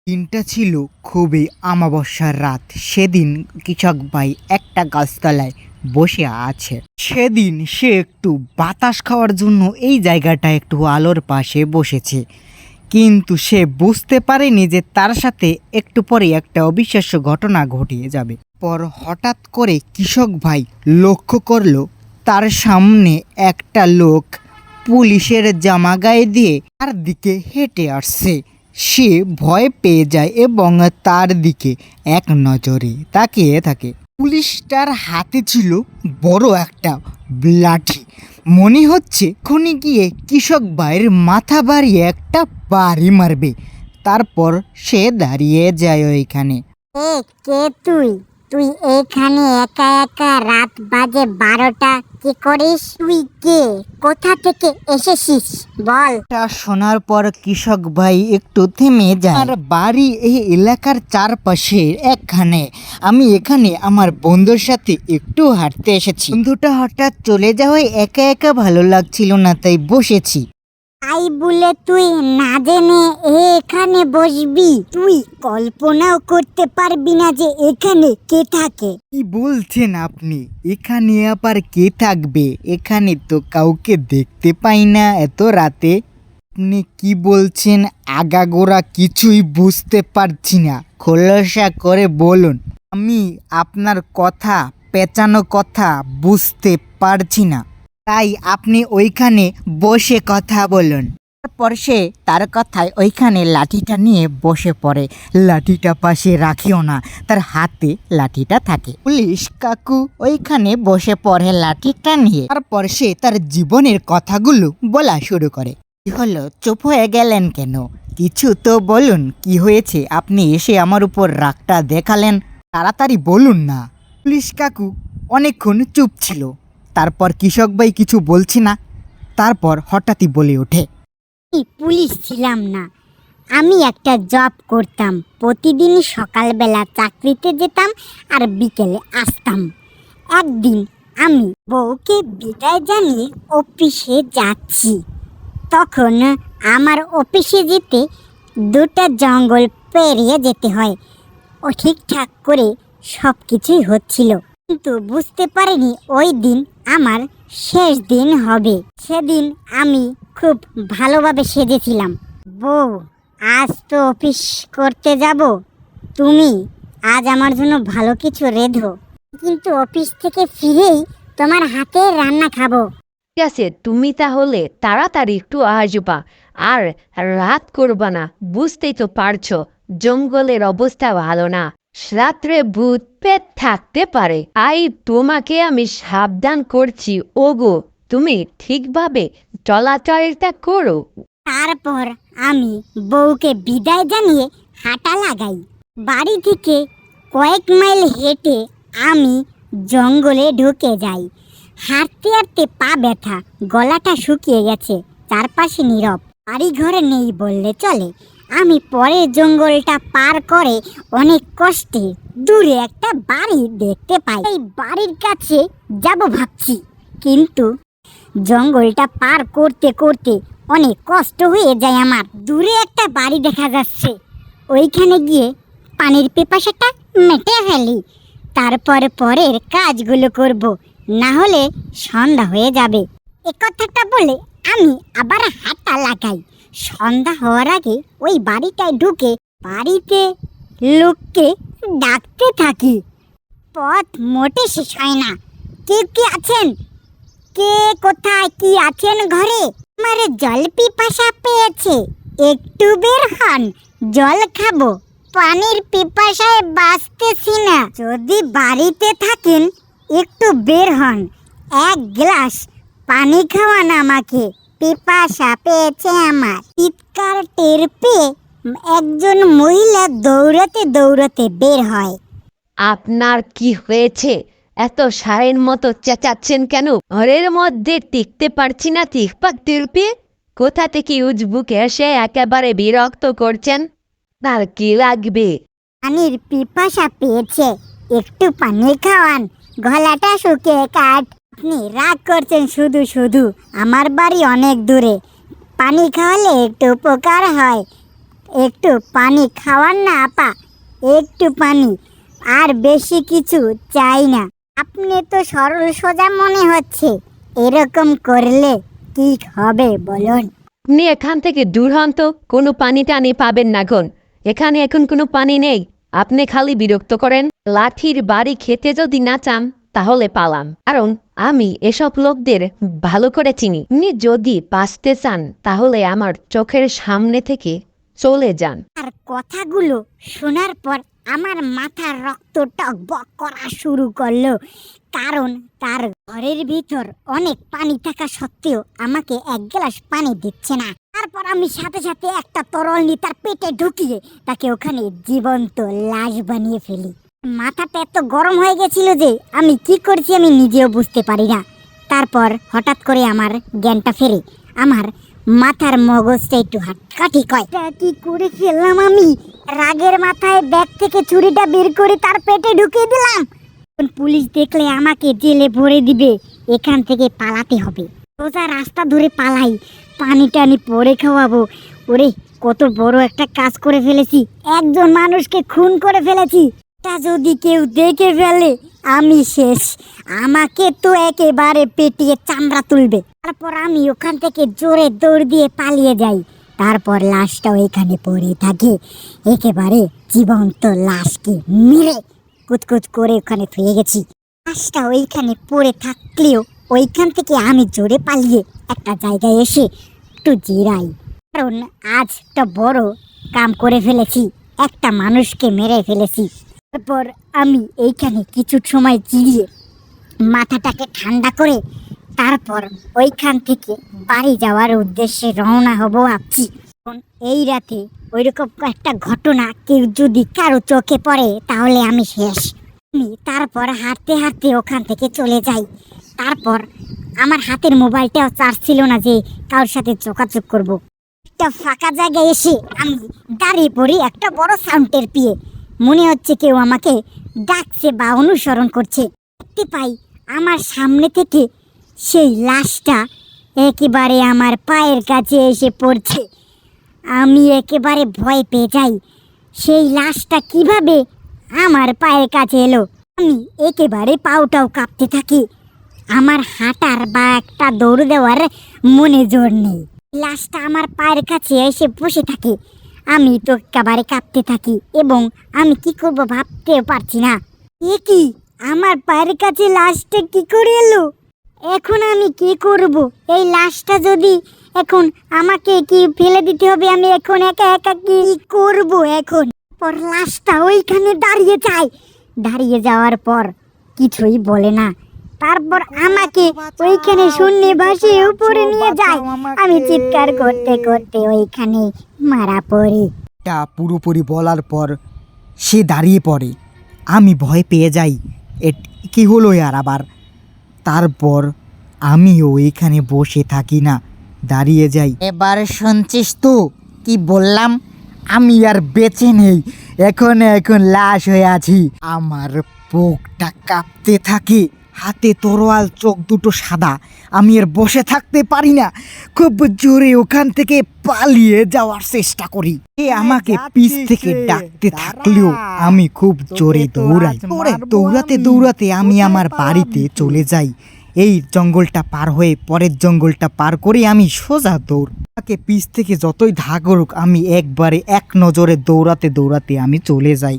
দিনটা ছিল খুবই অমাবস্যার রাত। সেদিন কৃষক ভাই একটা গাছতলায় বসে আছে। সেদিন সে একটু বাতাস খাওয়ার জন্য এই জায়গাটা একটু আলোর পাশে বসেছে, কিন্তু সে বুঝতে পারেনি যে তার সাথে একটু পরে একটা অবিশ্বাস্য ঘটনা ঘটিয়ে যাবে। পর হঠাৎ করে কৃষক ভাই লক্ষ্য করলো তার সামনে একটা লোক পুলিশের জামা গায়ে দিয়ে তার দিকে হেঁটে আসছে। সে ভয় পেয়ে যায় এবং তার দিকে এক নজরে তাকিয়ে থাকে। পুলিশটার হাতে ছিল বড় একটা লাঠি। মনে হচ্ছে খনি গিয়ে কৃষক ভাইয়ের মাথা বাড়িয়ে একটা বাড়ি মারবে। তারপর সে দাঁড়িয়ে যায় ওইখানে। এ কে তুই? তুই এখানে একা একা রাত বাজে 12টা কি করিস? তুই কে? কোথা থেকে এসেছিস বল। তা শোনার পর কৃষক ভাই একটু থেমে যায়। আর বাড়ি এই এলাকার চারপাশে একখানে। আমি এখানে আমার বন্ধুর সাথে একটু হাঁটতে এসেছি। বন্ধুটা হঠাৎ চলে যাওয়ায় একা একা ভালো লাগছিল না, তাই বসেছি। তাই বলে তুই না জেনে এখানে বসবি? তুই কল্পনাও করতে পারবি না যে এখানে কে থাকে। কি বলছেন আপনি? এখানে আবার কে থাকবে? এখানে তো কাউকে দেখতে পাই না এত রাতে। আপনি কি বলছেন আগাগোড়া কিছুই বুঝতে পারছি না, খোলসা করে বলুন। আমি আপনার কথা পেঁচানো কথা বুঝতে পারছি না, তাই আপনি ওইখানে বসে কথা বলুন। তারপর সে তার কথায় ওইখানে লাঠিটা নিয়ে বসে পড়ে। লাঠিটা পাশে রাখিও না, তার হাতে লাঠিটা থাকে। পুলিশ কাকু ওইখানে বসে পড়ে লাঠিটা নিয়ে। তারপর সে তার জীবনের কথাগুলো বলা শুরু করে। কি হলো, চুপ হয়ে গেলেন কেন? কিছু তো বলুন, কি হয়েছে? আপনি এসে আমার উপর রাগটা দেখালেন, তাড়াতাড়ি বলুন না। পুলিশ কাকু অনেকক্ষণ চুপ ছিল। তারপর কৃষক ভাই কিছু বলছি না, তারপর হঠাৎই বলে ওঠে, আমি পুলিশ ছিলাম না, আমি একটা জব করতাম। প্রতিদিন সকালবেলা চাকরিতে যেতাম আর বিকেলে আসতাম। একদিন আমি বউকে বিদায় জানিয়ে অফিসে যাচ্ছি। তখন আমার অফিসে যেতে 2টা জঙ্গল পেরিয়ে যেতে হয়। ও ঠিকঠাক করে সব কিছুই হচ্ছিল, কিন্তু বুঝতে পারিনি ওই দিন আমার শেষ দিন হবে। সেদিন আমি খুব ভালোভাবে সেজেছিলাম। বউ, আজ তো অফিস করতে যাব, তুমি আজ আমার জন্য ভালো কিছু রেঁধো, কিন্তু অফিস থেকে ফিরেই তোমার হাতে রান্না খাবো। ঠিক আছে, তুমি তাহলে তাড়াতাড়ি একটু আসবা আর রাত করবা না। বুঝতেই তো পারছো জঙ্গলের অবস্থা ভালো না, রাত্রে ভূত পেট থাকতে পারে। আই তোমাকে আমি সাবধান করছি, ওগো তুমি ঠিকভাবে চলাচলটা করো। তারপর আমি বউকে বিদায় জানিয়ে হাঁটা লাগাই। বাড়ি থেকে কয়েক মাইল হেঁটে আমি জঙ্গলে ঢুকে যাই। হাঁটতে হাঁটতে পা ব্যথা, গলাটা শুকিয়ে গেছে, চারপাশে নীরব, বাড়ি ঘরে নেই বললে চলে। আমি পরে জঙ্গলটা পার করে অনেক কষ্টে দূরে একটা বাড়ি দেখতে পাই। এই বাড়ির কাছে যাব ভাবছি, কিন্তু জঙ্গলটা পার করতে করতে অনেক কষ্ট হয়ে যায় আমার। দূরে একটা বাড়ি দেখা যাচ্ছে, ওইখানে গিয়ে পানির পিপাসাটা মেটে ফেলি। তারপর পরের কাজগুলো করব, না হলে সন্ধ্যা হয়ে যাবে। এ কথাটা বলে আমি আবার হাঁটা লাগাই। সন্ধ্যা হওয়ার আগে ওই বাড়িটায় ঢুকে বাড়িতে লোককে ডাকতে থাকি। পথ মোটে শেষ হয় না। কে কে আছেন? কে কোথায় কি আছেন ঘরে? আমার জল পিপাসা পেয়েছে, একটু বের হন, জল খাবো। পানির পিপাসায় বাঁচতেছি না, যদি বাড়িতে থাকেন একটু বের হন, 1 গ্লাস পানি খাওয়ান আমাকে, পিপাসা পেয়েছে আমার। চিৎকার টের পেয়ে একজন মহিলা দৌড়াতে দৌড়াতে বের হয়। আপনার কি হয়েছে? এত সারের মতো চেঁচাচ্ছেন কেন? ঘরের মধ্যে টিকতে পারছি না, টিকপাক টিরপি। কোথা থেকে উজবুক এসে একেবারে বিরক্ত করছেন? তার কি লাগবে? পানির পিপাসা পেয়েছে, একটু পানি খাওয়ান, গলাটা শুকিয়ে কাঠ। আপনি রাগ করছেন শুধু শুধু, আমার বাড়ি অনেক দূরে, পানি খাওয়ালে একটু উপকার হয়। একটু পানি খাওয়ান না আপা, একটু পানি, আর বেশি কিছু চাই না। আপনি তো সরল সোজা মনে হচ্ছে, এরকম করলে কি হবে বলুন? আপনি এখান থেকে দূর হন তো, কোনো পানি টানি পাবেন না গন। এখানে এখন কোনো পানি নেই, আপনি খালি বিরক্ত করেন। লাঠির বাড়ি খেতে যদি না চান তাহলে পালাম, কারণ আমি এসব লোকদের ভালো করে চিনি। আপনি যদি বাঁচতে চান তাহলে আমার চোখের সামনে থেকে চলে যান। আর কথাগুলো শোনার পর আমার মাথার রক্ত টকবক করা শুরু করলো, কারণ তার ঘরের ভিতর অনেক পানি থাকা সত্ত্বেও আমাকে এক গ্লাস পানি দিচ্ছে না। তারপর আমি সাথে সাথে একটা তরল নিয়ে তার পেটে ঢুকিয়ে তাকে ওখানে জীবন্ত লাশ বানিয়ে ফেলি। মাথাটা এত গরম হয়ে গেছিল যে আমি কি করছি আমি নিজেও বুঝতে পারি না। তারপর হঠাৎ করে আমার জ্ঞানটা ফেরে, আমার মাথার মগজটা একটু হাটকাঠি কয়, কি করে ফেললাম আমি? রাগের মাথায় ব্যাগ থেকে ছুরিটা বের করে তার পেটে ঢুকিয়ে দিলাম। পুলিশ দেখলে আমাকে জেলে ভরে দিবে, এখান থেকে পালাতে হবে। সোজা রাস্তা ধরে পালাই, পানি টানি পরে খাওয়াবো। ওরে কত বড় একটা কাজ করে ফেলেছি, একজন মানুষকে খুন করে ফেলেছি। তা যদি কেউ দেখে ফেলে আমি শেষ, আমাকে তো একেবারে পেটিয়ে চামড়া তুলবে। তারপর আমি ওখান থেকে জোরে দৌড় দিয়ে পালিয়ে যাই। তারপর লাশটা ওইখানে পড়ে থাকে, একেবারে জীবন্ত লাশকে মেরে কুচকুচ করে ওখানে থুয়ে গেছি। লাশটা ওইখানে পড়ে থাকলেও ওইখান থেকে আমি জোরে পালিয়ে একটা জায়গায় এসে একটু জিরাই, কারণ আজ একটা বড় কাম করে ফেলেছি, একটা মানুষকে মেরে ফেলেছি। তারপর আমি এইখানে কিছু সময় জিরিয়ে মাথাটাকে ঠান্ডা করে তারপর ওইখান থেকে বাড়ি যাওয়ার উদ্দেশ্যে রওনা হব ভাবছি। এই রাতে ওইরকম একটা ঘটনা কেউ যদি কারো চোখে পড়ে তাহলে আমি শেষ। আমি তারপর হাঁটতে হাঁটতে ওখান থেকে চলে যাই। তারপর আমার হাতের মোবাইলটাও চার্জ ছিল না যে কারোর সাথে যোগাযোগ করব। একটা ফাঁকা জায়গায় এসে আমি দাঁড়িয়ে পড়ি একটা বড় সাউন্ডের পিয়ে। মনে হচ্ছে কেউ আমাকে ডাকছে বা অনুসরণ করছে। দেখতে পাই আমার সামনে থেকে সেই লাশটা একেবারে আমার পায়ের কাছে এসে পড়ছে। আমি একেবারে ভয় পেয়ে যাই, সেই লাশটা কিভাবে আমার পায়ের কাছে এলো। আমি একেবারে পাউটাও কাঁপতে থাকি, আমার হাঁটার বা একটা দৌড় দেওয়ার মনে জোর নেই। লাশটা আমার পায়ের কাছে এসে বসে থাকে, আমি তো একেবারে কাঁপতে থাকি এবং আমি কি করব ভাবতেও পারছি না। এ কি, আমার পায়ের কাছে লাশটা কি করে এলো? এখন আমি কি করব? এই লাশটা যদি এখন আমাকে কি ফেলে দিতে হবে? আমি এখন একা একা কি করব এখন? পর লাশটা ওইখানে দাঁড়িয়ে যায়, দাঁড়িয়ে যাওয়ার পর কিছুই বলে না। তারপর আমাকে ওইখানে শূন্য ভাসিয়ে উপরে নিয়ে যায়। আমি চিৎকার করতে করতে ওইখানে মারা পড়ি। এটা পুরোপুরি বলার পর সে দাঁড়িয়ে পড়ে, আমি ভয় পেয়ে যাই, কি হলো আর আবার। তারপর আমিও এখানে বসে থাকি না, দাঁড়িয়ে যাই। এবার শুনছিস তো কি বললাম? আমি আর বেঁচে নেই, এখন লাশ হয়ে আছি। আমার বুকটা কাঁপতে থাকে, হাতে তরোয়াল, চোখ দুটো সাদা। আমি আর বসে থাকতে পারি না, খুব জোরে ওখান থেকে পালিয়ে যাওয়ার চেষ্টা করি। এ আমাকে পিছ থেকে ডাকতে থাকলেও আমি খুব জোরে দৌড়াই। দৌড়াতে দৌড়াতে আমি আমার বাড়িতে চলে যাই। এই জঙ্গলটা পার হয়ে পরের জঙ্গলটা পার করে আমি সোজা দৌড়। আমাকে পিছ থেকে যতই ধাক করুক আমি একবারে এক নজরে দৌড়াতে দৌড়াতে আমি চলে যাই।